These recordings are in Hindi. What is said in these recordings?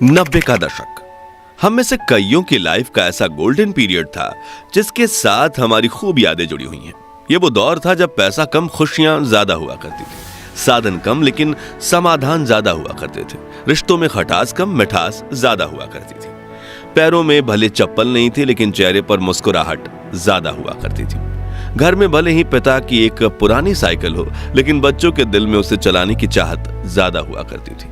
90 का दशक हम में से कईयों की लाइफ का ऐसा गोल्डन पीरियड था जिसके साथ हमारी खूब यादें जुड़ी हुई हैं। ये वो दौर था जब पैसा कम, खुशियां ज्यादा हुआ करती थी, साधन कम लेकिन समाधान ज्यादा हुआ करते थे, रिश्तों में खटास कम, मिठास ज्यादा हुआ करती थी। पैरों में भले चप्पल नहीं थी लेकिन चेहरे पर मुस्कुराहट ज्यादा हुआ करती थी। घर में भले ही पिता की एक पुरानी साइकिल हो लेकिन बच्चों के दिल में उसे चलाने की चाहत ज्यादा हुआ करती थी।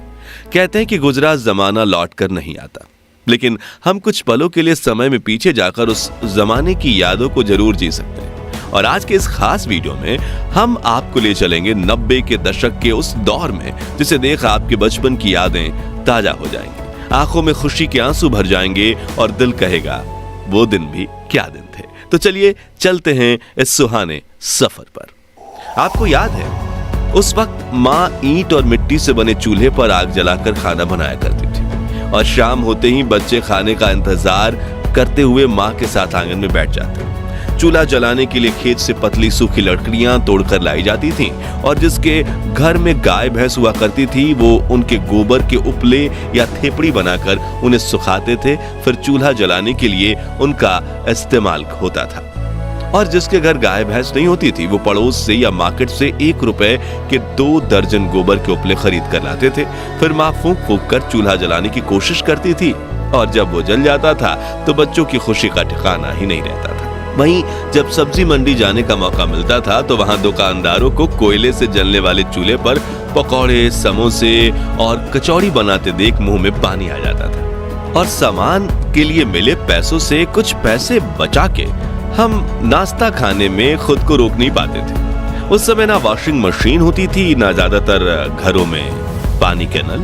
कहते हैं कि गुजरा जमाना लौट कर नहीं आता, लेकिन हम कुछ पलों के लिए समय में पीछे जाकर उस जमाने की यादों को जरूर जी सकते हैं। और आज के इस खास वीडियो में हम आपको ले चलेंगे 90 के दशक के उस दौर में जिसे देख आपके बचपन की यादें ताजा हो जाएंगी, आंखों में खुशी के आंसू भर जाएंगे और दिल कहेगा वो दिन भी क्या दिन थे। तो चलिए चलते हैं इस सुहाने सफर पर। आपको याद है उस वक्त माँ ईंट और मिट्टी से बने चूल्हे पर आग जलाकर खाना बनाया करती थी और शाम होते ही बच्चे खाने का इंतजार करते हुए माँ के साथ आंगन में बैठ जाते। चूल्हा जलाने के लिए खेत से पतली सूखी लकड़ियां तोड़कर लाई जाती थीं और जिसके घर में गाय भैंस हुआ करती थी वो उनके गोबर के उपले या थेपड़ी बनाकर उन्हें सुखाते थे। फिर चूल्हा जलाने के लिए उनका इस्तेमाल होता था। और जिसके घर गाय भैंस नहीं होती थी वो पड़ोस से या मार्केट से 1 रुपए के 2 दर्जन गोबर के उपले खरीद कर लाते थे। फिर माँ फूंक फूंक कर चूल्हा जलाने की कोशिश करती थी और जब वो जल जाता था तो बच्चों की खुशी का ठिकाना ही नहीं रहता था। वहीं जब सब्जी मंडी जाने का मौका मिलता था तो वहां दुकानदारों को कोयले से जलने वाले चूल्हे पर पकौड़े, समोसे और कचौड़ी बनाते देख मुंह में पानी आ जाता था। और सामान के लिए मिले पैसों से कुछ पैसे बचा के हम नाश्ता खाने में खुद को रोक नहीं पाते थे। उस समय ना वॉशिंग मशीन होती थी, ना ज्यादातर घरों में पानी के नल।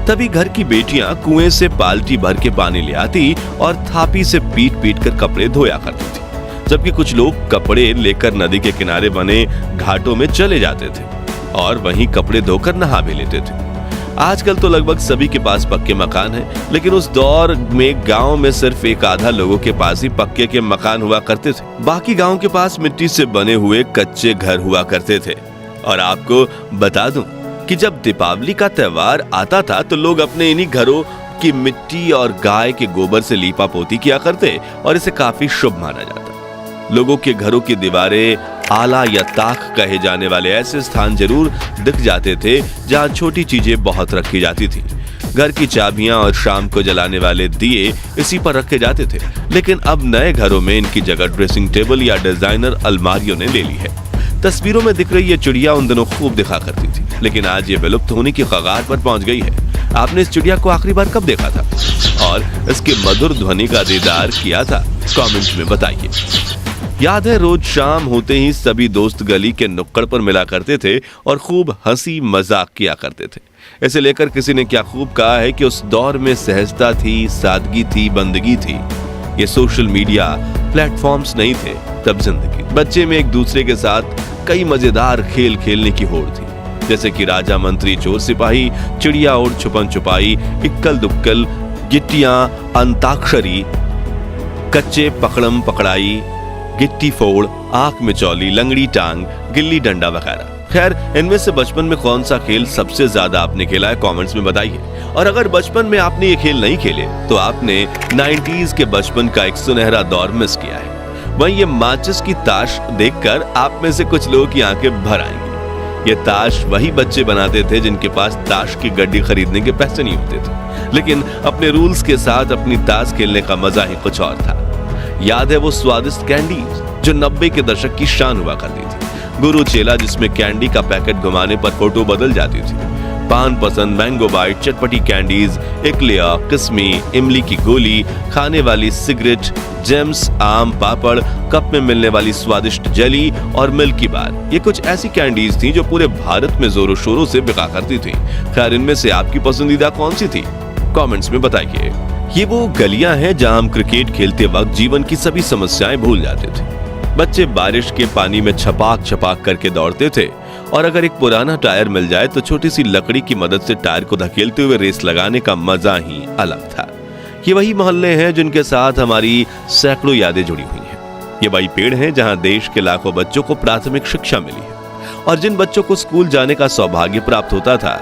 तभी घर की बेटियां कुएं से बाल्टी भर के पानी ले आती और थापी से पीट पीट कर कपड़े धोया करती थी, जबकि कुछ लोग कपड़े लेकर नदी के किनारे बने घाटों में चले जाते थे और वहीं कपड़े धोकर नहा भी लेते थे। आजकल तो लगभग सभी के पास पक्के मकान हैं, लेकिन उस दौर में गांव में सिर्फ एक आधा लोगों के पास ही पक्के के मकान हुआ करते थे। बाकी गांव के पास मिट्टी से बने हुए कच्चे घर हुआ करते थे। और आपको बता दूं कि जब दीपावली का त्योहार आता था तो लोग अपने इन्हीं घरों की मिट्टी और गाय के गोबर से लीपा पोती किया करते और इसे काफी शुभ माना जाता। लोगों के घरों की दीवारें आला या ताक कहे जाने वाले ऐसे स्थान जरूर दिख जाते थे जहां छोटी चीजें बहुत रखी जाती थी। घर की चाबियां और शाम को जलाने वाले दिए इसी पर रखे जाते थे, लेकिन अब नए घरों में इनकी जगह ड्रेसिंग टेबल या डिजाइनर अलमारियों ने ले ली है। तस्वीरों में दिख रही ये चिड़िया उन दिनों खूब दिखा करती थी, लेकिन आज ये विलुप्त होने की कगार पर पहुंच गई है। आपने इस चिड़िया को आखिरी बार कब देखा था और इसके मधुर ध्वनि का दीदार किया था? कमेंट में बताइए। याद है रोज शाम होते ही सभी दोस्त गली के नुक्कड़ पर मिला करते थे और खूब हंसी मजाक किया करते थे। इसे लेकर किसी ने क्या खूब कहा है कि उस दौर में सहजता थी, सादगी थी, बंदगी थी। ये सोशल मीडिया प्लेटफॉर्म्स नहीं थे तब जिंदगी। बच्चे में एक दूसरे के साथ कई मजेदार खेल खेलने की होड़ थी, जैसे कि राजा मंत्री चोर सिपाही, चिड़िया और छुपन छुपाई, इक्कल दुक्कल, गिट्टियां, अंताक्षरी, कच्चे पकड़म पकड़ाई, गिट्टी फोड़, आंख में चौली, लंगड़ी टांग, गिल्ली डंडा वगैरह। खैर, इनमें से बचपन में कौन सा खेल सबसे ज्यादा आपने खेला है कमेंट्स में बताइए। और अगर बचपन में आपने ये खेल नहीं खेले तो आपने 90s के बचपन का एक सुनहरा दौर मिस किया है। वहीं ये माचिस की ताश देखकर आप में से कुछ लोगों की आंखें भर आएंगी। ये ताश वही बच्चे बनाते थे जिनके पास ताश की गड्डी खरीदने के पैसे नहीं होते थे, लेकिन अपने रूल्स के साथ अपनी ताश खेलने का मजा ही कुछ और था। याद है वो स्वादिष्ट कैंडीज जो 90 के दशक की शान हुआ करती थी। गुरु चेला जिसमें कैंडी का पैकेट घुमाने पर फोटो बदल जाती थी, पान पसंद, मैंगो बाइट, चटपटी कैंडीज, इकलिया, किस्मी, इमली की गोली, खाने वाली सिगरेट, जेम्स, आम पापड़, कप में मिलने वाली स्वादिष्ट जेली और मिल्की बार। ये कुछ ऐसी कैंडीज थी जो पूरे भारत में जोरों शोरों से बिका करती थी। खैर, इनमें से आपकी पसंदीदा कौन सी थी? कमेंट्स में बताइए। ये वो गलियां हैं जहां हम क्रिकेट खेलते वक्त जीवन की सभी समस्याएं भूल जाते थे। बच्चे बारिश के पानी में छपाक छपाक करके दौड़ते थे और अगर एक पुराना टायर मिल जाए तो छोटी सी लकड़ी की मदद से टायर को धकेलते हुए रेस लगाने का मजा ही अलग था। ये वही मोहल्ले हैं जिनके साथ हमारी सैकड़ों यादें जुड़ी हुई हैं। ये वही पेड़ हैं जहां देश के लाखों बच्चों को प्राथमिक शिक्षा मिली है और जिन बच्चों को स्कूल जाने का सौभाग्य प्राप्त होता था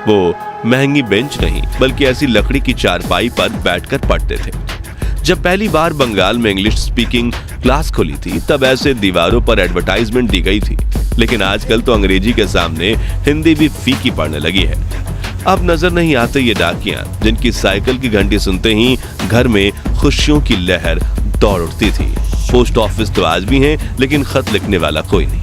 वो महंगी बेंच नहीं बल्कि ऐसी लकड़ी की चारपाई पर बैठकर पढ़ते थे। जब पहली बार बंगाल में इंग्लिश स्पीकिंग क्लास खुली थी तब ऐसे दीवारों पर एडवर्टाइजमेंट दी गई थी, लेकिन आजकल तो अंग्रेजी के सामने हिंदी भी फीकी पड़ने लगी है। अब नजर नहीं आते ये डाकियां जिनकी साइकिल की घंटी सुनते ही घर में खुशियों की लहर दौड़ उठती थी। पोस्ट ऑफिस तो आज भी हैं, लेकिन खत लिखने वाला कोई नहीं।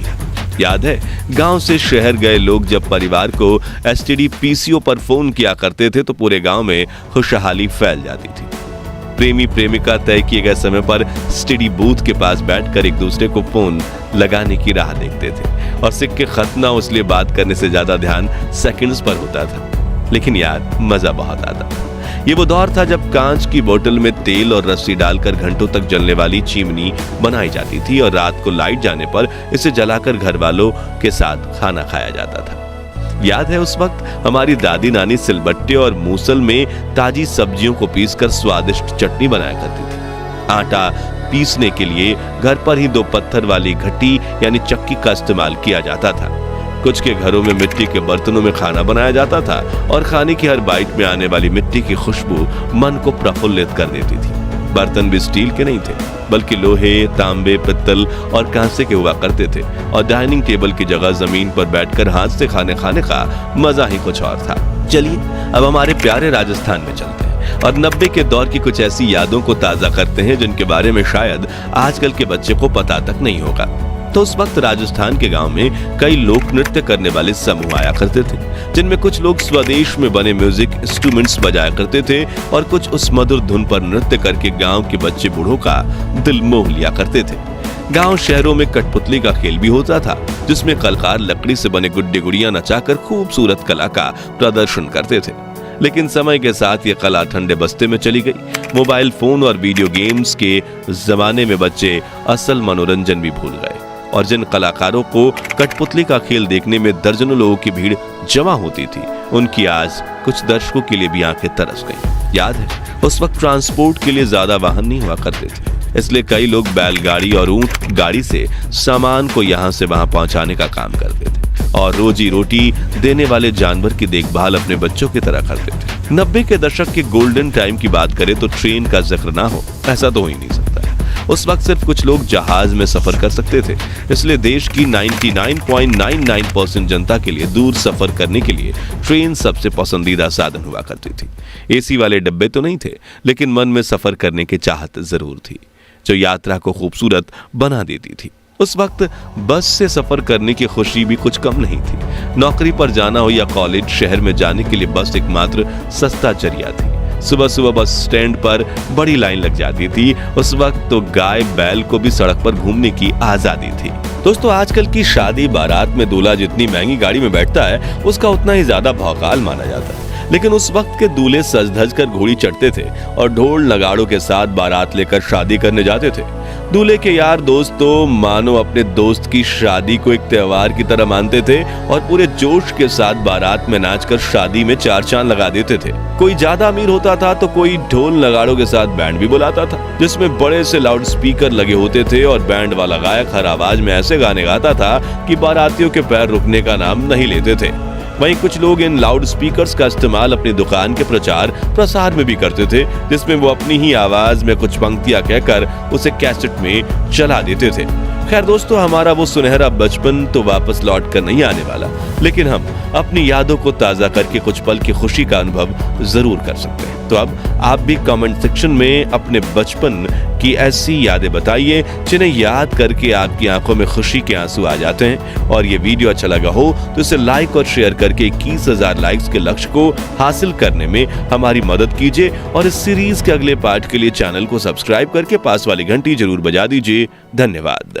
याद है, गांव से शहर गए लोग जब परिवार को एसटीडी पीसीओ पर फोन किया करते थे तो पूरे गांव में खुशहाली फैल जाती थी। प्रेमी प्रेमिका तय किए गए समय पर एसटीडी बूथ के पास बैठकर एक दूसरे को फोन लगाने की राह देखते थे और सिक्के खत ना इसलिए बात करने से ज्यादा ध्यान सेकंड्स पर होता था। लेकिन यार, मजा बहुत आता। ये वो दौर था जब कांच की बोतल में तेल और रस्सी डालकर घंटों तक जलने वाली चिमनी बनाई जाती थी और रात को लाइट जाने पर इसे जलाकर घर वालों के साथ खाना खाया जाता था। याद है, उस वक्त हमारी दादी नानी सिलबट्टे और मूसल में ताजी सब्जियों को पीसकर स्वादिष्ट चटनी बनाया करती थी। आटा पीसने के लिए घर पर ही 2 पत्थर वाली घटी यानी चक्की का इस्तेमाल किया जाता था। कुछ के घरों में मिट्टी के बर्तनों में खाना बनाया जाता था और खाने की हर बाइट में आने वाली मिट्टी की खुशबू मन को प्रफुल्लित कर देती थी। बर्तन भी स्टील के नहीं थे बल्कि लोहे, तांबे, पित्तल और कांसे के हुआ करते थे और डाइनिंग टेबल की जगह जमीन पर बैठकर हाथ से खाने का मजा ही कुछ और था। चलिए अब हमारे प्यारे राजस्थान में चलते हैं और 90 के दौर की कुछ ऐसी यादों को ताजा करते हैं जिनके बारे में शायद आजकल के बच्चे को पता तक नहीं होगा। तो उस वक्त राजस्थान के गांव में कई लोक नृत्य करने वाले समूह आया करते थे, जिनमें कुछ लोग स्वदेश में बने म्यूजिक इंस्ट्रूमेंट्स बजाया करते थे और कुछ उस मधुर धुन पर नृत्य करके गांव के बच्चे बूढ़ों का दिल मोह लिया करते थे। गांव शहरों में कठपुतली का खेल भी होता था, जिसमें कलाकार लकड़ी से बने गुड्डे गुड़ियां नचाकर खूबसूरत कला का प्रदर्शन करते थे। लेकिन समय के साथ ये कला ठंडे बस्ते में चली गई। मोबाइल फोन और वीडियो गेम्स के जमाने में बच्चे असल मनोरंजन भी भूल गए और जिन कलाकारों को कठपुतली का खेल देखने में दर्जनों लोगों की भीड़ जमा होती थी, उनकी आज कुछ दर्शकों के लिए भी आंखें तरस गईं। याद है, उस वक्त ट्रांसपोर्ट के लिए ज्यादा वाहन नहीं हुआ करते थे, इसलिए कई लोग बैलगाड़ी और ऊंट गाड़ी से सामान को यहाँ से वहां पहुंचाने का काम करते थे और रोजी रोटी देने वाले जानवर की देखभाल अपने बच्चों की तरह करते थे। 90 के दशक के गोल्डन टाइम की बात करें तो ट्रेन का जिक्र ना हो ऐसा तो हो ही नहीं सकता। उस वक्त सिर्फ कुछ लोग जहाज में सफर कर सकते थे, इसलिए देश की 99.99% जनता के लिए दूर सफर करने के लिए ट्रेन सबसे पसंदीदा साधन हुआ करती थी। एसी वाले डब्बे तो नहीं थे, लेकिन मन में सफर करने की चाहत जरूर थी, जो यात्रा को खूबसूरत बना देती थी। उस वक्त बस से सफर करने की खुशी भी कुछ कम नहीं थी। नौकरी पर जाना हो या कॉलेज, शहर में जाने के लिए बस एकमात्र सस्ता जरिया थी। सुबह सुबह बस स्टैंड पर बड़ी लाइन लग जाती थी। उस वक्त तो गाय बैल को भी सड़क पर घूमने की आजादी थी। दोस्तों, आजकल की शादी बारात में दूल्हा जितनी महंगी गाड़ी में बैठता है उसका उतना ही ज्यादा भौकाल माना जाता है, लेकिन उस वक्त के दूल्हे सज धज कर घोड़ी चढ़ते थे और ढोल नगाड़ों के साथ बारात लेकर शादी करने जाते थे। दूल्हे के यार दोस्त तो मानो अपने दोस्त की शादी को एक त्योहार की तरह मानते थे और पूरे जोश के साथ बारात में नाचकर शादी में 4 चांद लगा देते थे। कोई ज्यादा अमीर होता था तो कोई ढोल नगाड़ों के साथ बैंड भी बुलाता था, जिसमें बड़े से लाउड स्पीकर लगे होते थे और बैंड वाला गायक हर आवाज में ऐसे गाने गाता था कि बारातियों के पैर रुकने का नाम नहीं लेते थे। वहीं कुछ लोग इन लाउड स्पीकर्स का इस्तेमाल अपनी दुकान के प्रचार प्रसार में भी करते थे, जिसमें वो अपनी ही आवाज में कुछ पंक्तियां कहकर उसे कैसेट में चला देते थे। खैर दोस्तों, हमारा वो सुनहरा बचपन तो वापस लौट कर नहीं आने वाला, लेकिन हम अपनी यादों को ताजा करके कुछ पल की खुशी का अनुभव जरूर कर सकते हैं। तो अब आप भी कमेंट सेक्शन में अपने बचपन की ऐसी यादें बताइए जिन्हें याद करके आपकी आंखों में खुशी के आंसू आ जाते हैं। और ये वीडियो अच्छा लगा हो तो इसे लाइक और शेयर करके 21,000 लाइक्स के लक्ष्य को हासिल करने में हमारी मदद कीजिए और इस सीरीज के अगले पार्ट के लिए चैनल को सब्सक्राइब करके पास वाली घंटी जरूर बजा दीजिए। धन्यवाद।